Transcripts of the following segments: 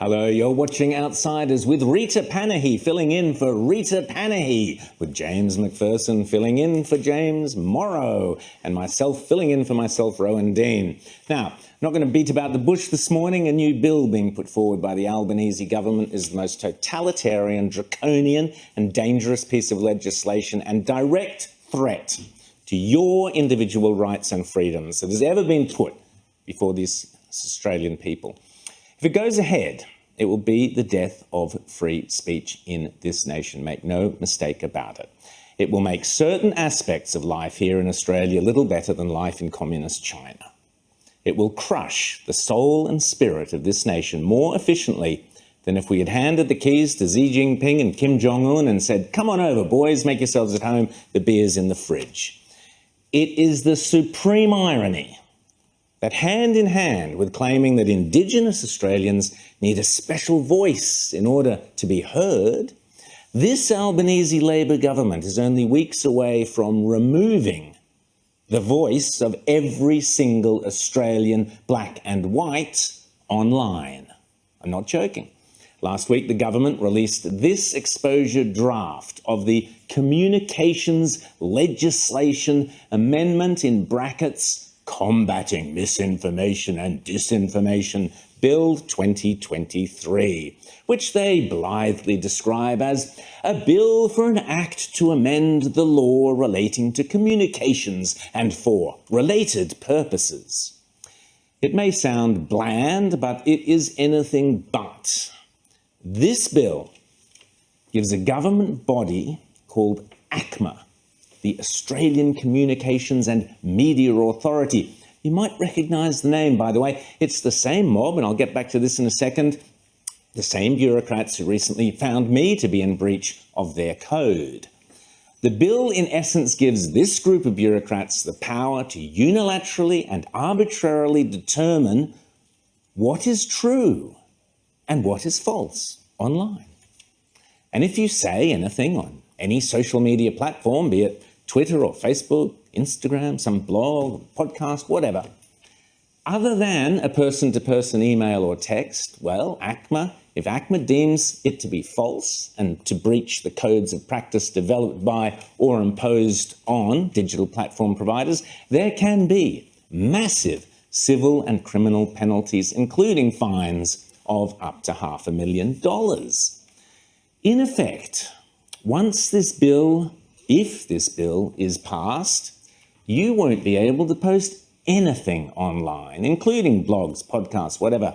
Hello, you're watching Outsiders with Rita Panahi filling in for Rita Panahi, with James McPherson filling in for James Morrow, and myself filling in for myself, Rowan Dean. Now, not going to beat about the bush this morning. A new bill being put forward by the Albanese government is the most totalitarian, draconian and dangerous piece of legislation and direct threat to your individual rights and freedoms that has ever been put before these Australian people. If it goes ahead, it will be the death of free speech in this nation. Make no mistake about it. It will make certain aspects of life here in Australia little better than life in communist China. It will crush the soul and spirit of this nation more efficiently than if we had handed the keys to Xi Jinping and Kim Jong-un and said, "Come on over, boys, make yourselves at home, the beer's in the fridge." It is the supreme irony that hand in hand with claiming that Indigenous Australians need a special voice in order to be heard, this Albanese Labor government is only weeks away from removing the voice of every single Australian, black and white, online. I'm not joking. Last week, the government released this exposure draft of the Communications Legislation Amendment in brackets Combating Misinformation and Disinformation Bill 2023, which they blithely describe as a bill for an act to amend the law relating to communications and for related purposes. It may sound bland, but it is anything but. This bill gives a government body called ACMA, the Australian Communications and Media Authority. You might recognise the name, by the way. It's the same mob, and I'll get back to this in a second, the same bureaucrats who recently found me to be in breach of their code. The bill, in essence, gives this group of bureaucrats the power to unilaterally and arbitrarily determine what is true and what is false online. And if you say anything on any social media platform, be it Twitter or Facebook, Instagram, some blog, podcast, whatever, other than a person-to-person email or text, well, if ACMA deems it to be false and to breach the codes of practice developed by or imposed on digital platform providers, there can be massive civil and criminal penalties, including fines of up to $500,000. In effect, if this bill is passed, you won't be able to post anything online, including blogs, podcasts, whatever,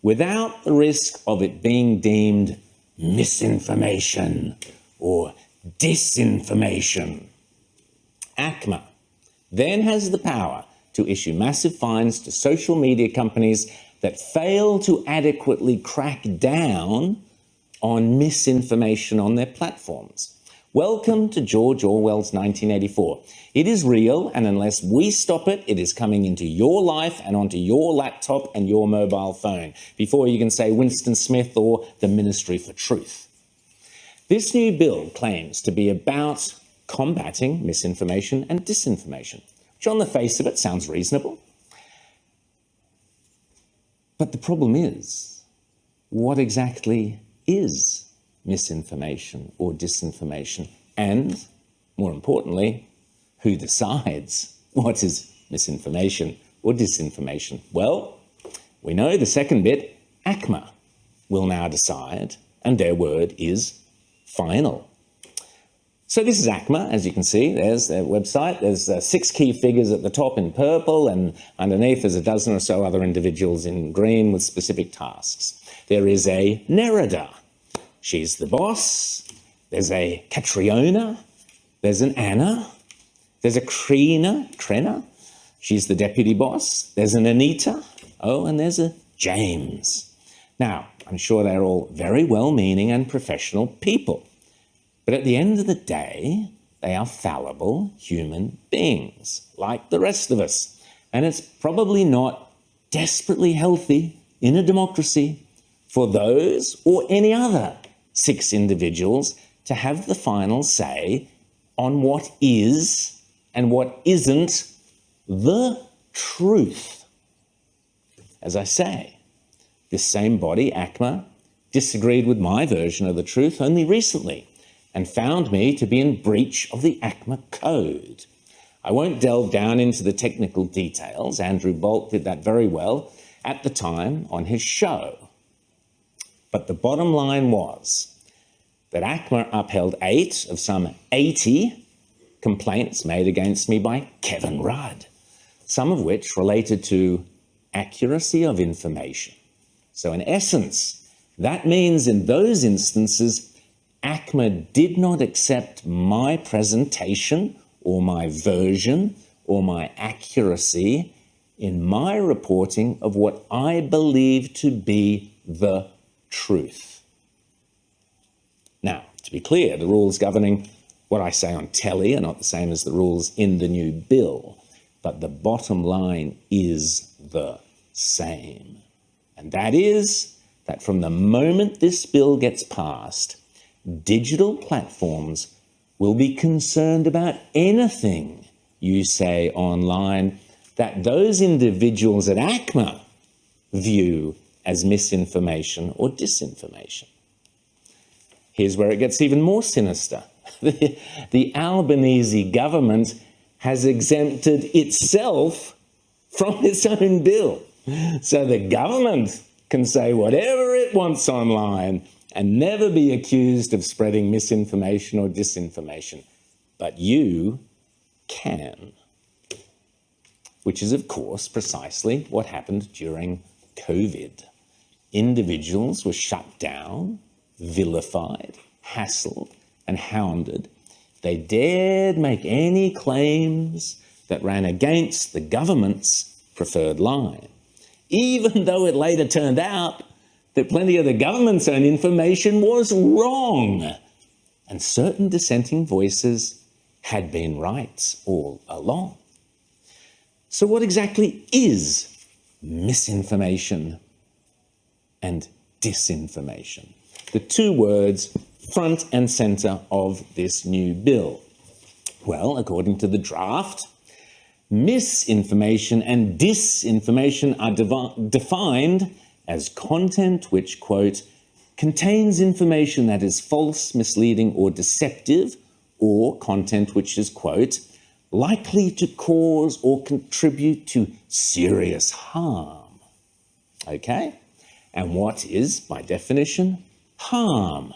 without the risk of it being deemed misinformation or disinformation. ACMA then has the power to issue massive fines to social media companies that fail to adequately crack down on misinformation on their platforms. Welcome to George Orwell's 1984. It is real, and unless we stop it, it is coming into your life and onto your laptop and your mobile phone, before you can say Winston Smith or the Ministry for Truth. This new bill claims to be about combating misinformation and disinformation, which on the face of it sounds reasonable. But the problem is, what exactly is misinformation or disinformation? And, more importantly, who decides what is misinformation or disinformation? Well, we know the second bit. ACMA will now decide, and their word is final. So this is ACMA, as you can see. There's their website. There's 6 key figures at the top in purple, and underneath there's a dozen or so other individuals in green with specific tasks. There is a Nerida. She's the boss. There's a Catriona. There's an Anna. There's a Krena. She's the deputy boss. There's an Anita. Oh, and there's a James. Now, I'm sure they're all very well-meaning and professional people. But at the end of the day, they are fallible human beings, like the rest of us. And it's probably not desperately healthy in a democracy for those or any other 6 individuals to have the final say on what is and what isn't the truth. As I say, This same body, ACMA, disagreed with my version of the truth only recently and found me to be in breach of the ACMA code. I won't delve down into the technical details. Andrew Bolt did that very well at the time on his show. But the bottom line was that ACMA upheld 8 of some 80 complaints made against me by Kevin Rudd, some of which related to accuracy of information. So in essence, that means in those instances, ACMA did not accept my presentation or my version or my accuracy in my reporting of what I believe to be the truth. Now, to be clear, the rules governing what I say on telly are not the same as the rules in the new bill, but the bottom line is the same. And that is that from the moment this bill gets passed, digital platforms will be concerned about anything you say online that those individuals at ACMA view as misinformation or disinformation. Here's where it gets even more sinister. The Albanese government has exempted itself from its own bill. So the government can say whatever it wants online and never be accused of spreading misinformation or disinformation. But you can. Which is, of course, precisely what happened during COVID. Individuals were shut down, vilified, hassled, and hounded. They dared make any claims that ran against the government's preferred line, even though it later turned out that plenty of the government's own information was wrong, and certain dissenting voices had been right all along. So what exactly is misinformation and disinformation? The two words front and center of this new bill. Well, according to the draft, misinformation and disinformation are defined as content which, quote, contains information that is false, misleading, or deceptive, or content which is, quote, likely to cause or contribute to serious harm. Okay? And what is, by definition, harm?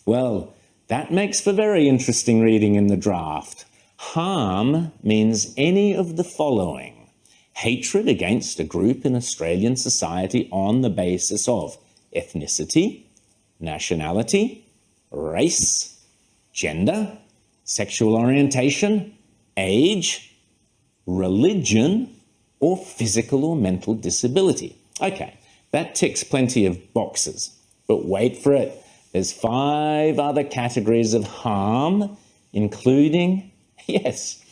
Well, that makes for very interesting reading in the draft. Harm means any of the following: hatred against a group in Australian society on the basis of ethnicity, nationality, race, gender, sexual orientation, age, religion, or physical or mental disability. Okay, that ticks plenty of boxes, but wait for it. There's 5 other categories of harm, including, yes,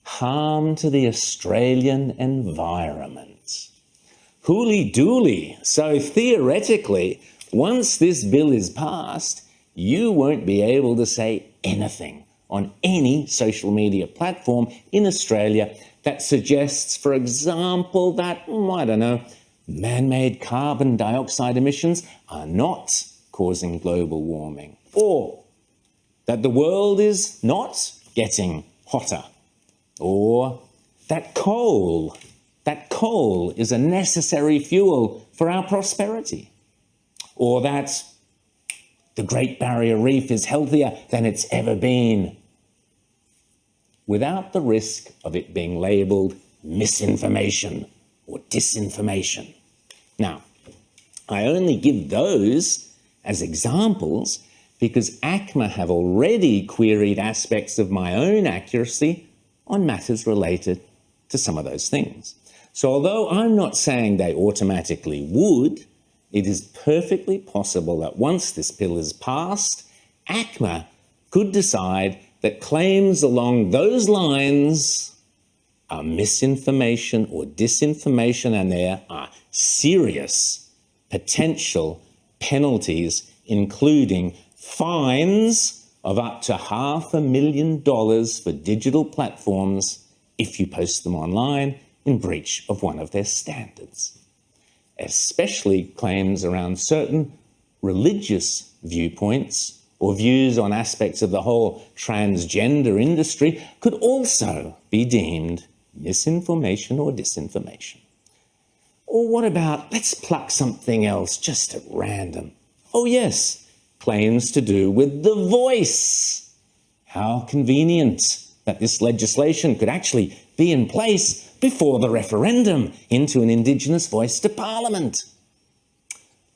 harm to the Australian environment. Hooly-dooly. So theoretically, once this bill is passed, you won't be able to say anything on any social media platform in Australia that suggests, for example, that, I don't know, man-made carbon dioxide emissions are not causing global warming, or that the world is not getting hotter, or that coal is a necessary fuel for our prosperity, or that the Great Barrier Reef is healthier than it's ever been, without the risk of it being labelled misinformation or disinformation. Now, I only give those as examples because ACMA have already queried aspects of my own accuracy on matters related to some of those things. So although I'm not saying they automatically would, it is perfectly possible that once this bill is passed, ACMA could decide that claims along those lines are misinformation or disinformation, and there are serious potential penalties, including fines of up to $500,000 for digital platforms if you post them online in breach of one of their standards. especially claims around certain religious viewpoints or views on aspects of the whole transgender industry, could also be deemed misinformation or disinformation. Or what about, let's pluck something else just at random. Oh yes, claims to do with the voice. How convenient that this legislation could actually be in place before the referendum into an Indigenous voice to Parliament.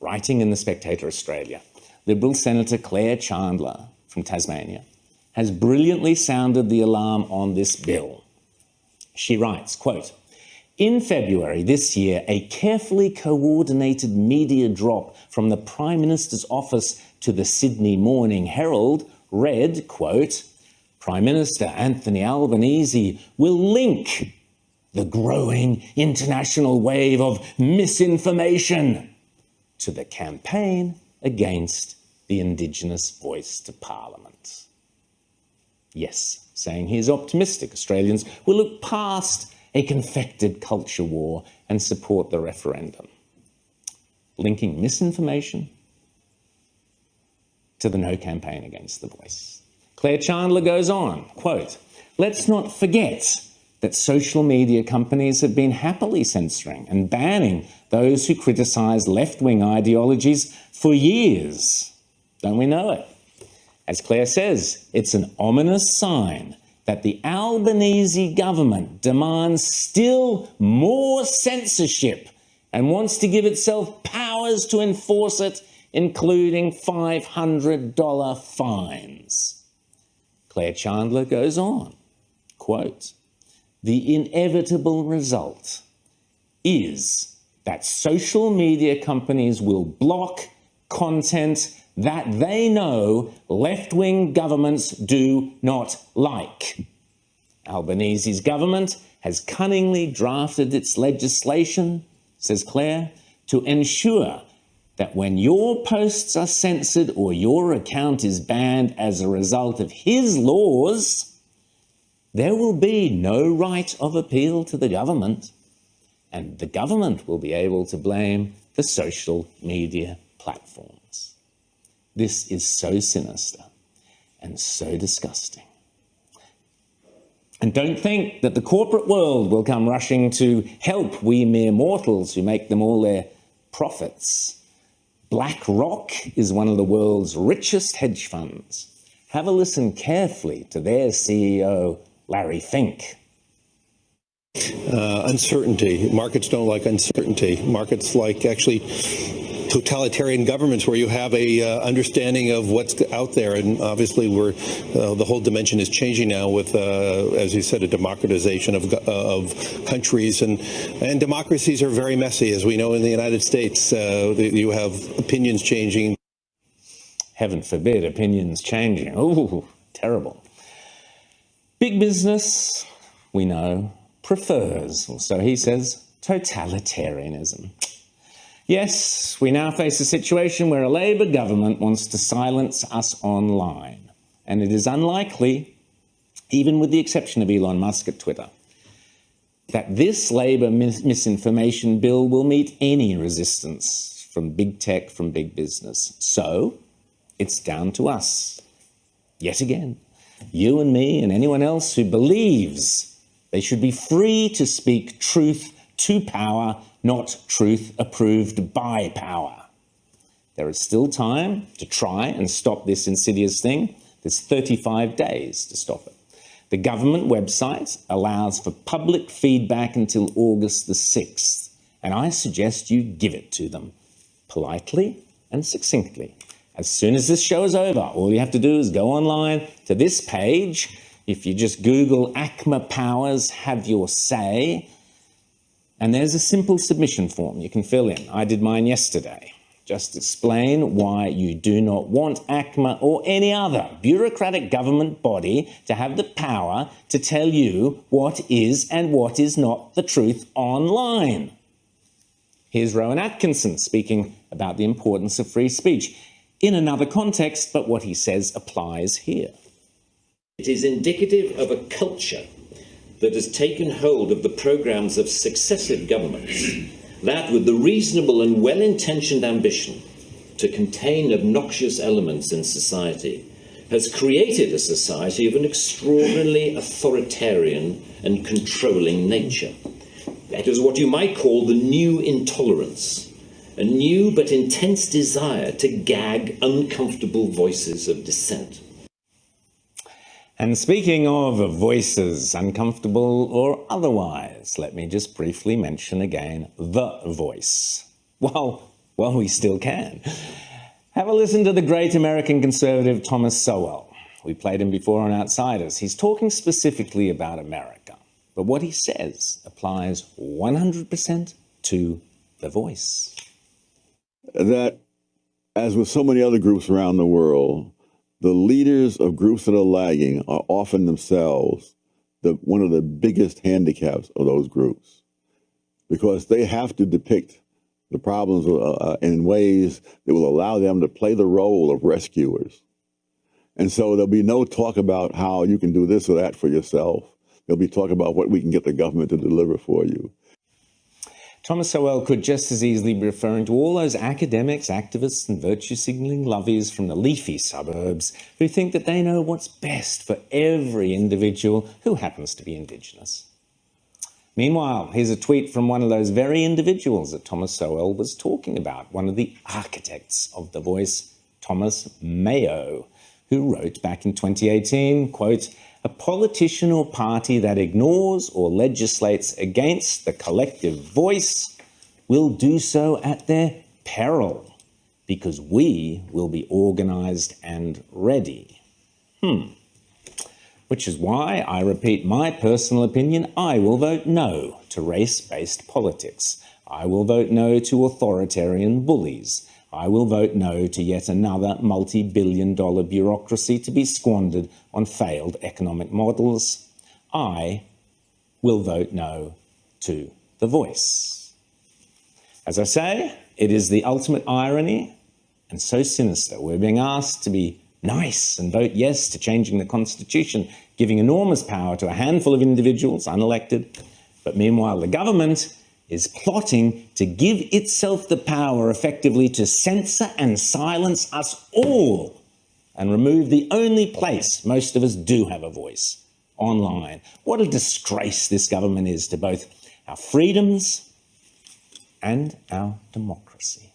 Writing in The Spectator Australia, Liberal Senator Claire Chandler from Tasmania has brilliantly sounded the alarm on this bill. She writes, quote, "In February this year, a carefully coordinated media drop from the Prime Minister's office to the Sydney Morning Herald read, quote, Prime Minister Anthony Albanese will link the growing international wave of misinformation to the campaign against the Indigenous voice to Parliament." Yes, saying he is optimistic Australians will look past a confected culture war and support the referendum. Linking misinformation to the no campaign against the voice. Claire Chandler goes on, quote, "Let's not forget that social media companies have been happily censoring and banning those who criticise left-wing ideologies for years. Don't we know it? As Claire says, it's an ominous sign that the Albanese government demands still more censorship and wants to give itself powers to enforce it, including $500 fines." Claire Chandler goes on, quote, "The inevitable result is that social media companies will block content that they know left-wing governments do not like. Albanese's government has cunningly drafted its legislation, says Claire, to ensure that when your posts are censored or your account is banned as a result of his laws, there will be no right of appeal to the government, and the government will be able to blame the social media platforms. This is so sinister and so disgusting. And don't think that the corporate world will come rushing to help we mere mortals who make them all their profits. BlackRock is one of the world's richest hedge funds. Have a listen carefully to their CEO, Larry Fink. Uncertainty. Markets don't like uncertainty. Markets like actually totalitarian governments where you have a understanding of what's out there, and obviously the whole dimension is changing now with, as you said, a democratization of countries, and democracies are very messy, as we know in the United States. You have opinions changing. Heaven forbid opinions changing. Ooh, terrible. Big business, we know, prefers, or so he says, totalitarianism. Yes, we now face a situation where a Labor government wants to silence us online. And it is unlikely, even with the exception of Elon Musk at Twitter, that this Labor misinformation bill will meet any resistance from big tech, from big business. So it's down to us, yet again, you and me and anyone else who believes they should be free to speak truth to power, not truth approved by power. There is still time to try and stop this insidious thing. There's 35 days to stop it. The government website allows for public feedback until August the 6th, and I suggest you give it to them politely and succinctly. As soon as this show is over, all you have to do is go online to this page. If you just Google ACMA Powers Have Your Say, and there's a simple submission form you can fill in. I did mine yesterday. Just explain why you do not want ACMA or any other bureaucratic government body to have the power to tell you what is and what is not the truth online. Here's Rowan Atkinson speaking about the importance of free speech in another context, but what he says applies here. It is indicative of a culture that has taken hold of the programmes of successive governments, that with the reasonable and well-intentioned ambition to contain obnoxious elements in society, has created a society of an extraordinarily authoritarian and controlling nature. That is what you might call the new intolerance, a new but intense desire to gag uncomfortable voices of dissent. And speaking of voices, uncomfortable or otherwise, let me just briefly mention again the voice. Well, we still can. Have a listen to the great American conservative Thomas Sowell. We played him before on Outsiders. He's talking specifically about America, but what he says applies 100% to the voice. That, as with so many other groups around the world, the leaders of groups that are lagging are often themselves one of the biggest handicaps of those groups, because they have to depict the problems in ways that will allow them to play the role of rescuers. And so there'll be no talk about how you can do this or that for yourself. There'll be talk about what we can get the government to deliver for you. Thomas Sowell could just as easily be referring to all those academics, activists, and virtue-signalling lovies from the leafy suburbs who think that they know what's best for every individual who happens to be Indigenous. Meanwhile, here's a tweet from one of those very individuals that Thomas Sowell was talking about, one of the architects of the voice, Thomas Mayo, who wrote back in 2018, quote, "A politician or party that ignores or legislates against the collective voice will do so at their peril, because we will be organised and ready." Which is why I repeat my personal opinion. I will vote no to race-based politics. I will vote no to authoritarian bullies. I will vote no to yet another multi-billion-dollar bureaucracy to be squandered on failed economic models. I will vote no to the voice. As I say, it is the ultimate irony and so sinister. We're being asked to be nice and vote yes to changing the Constitution, giving enormous power to a handful of individuals, unelected. But meanwhile, the government is plotting to give itself the power effectively to censor and silence us all and remove the only place most of us do have a voice, online. What a disgrace this government is to both our freedoms and our democracy.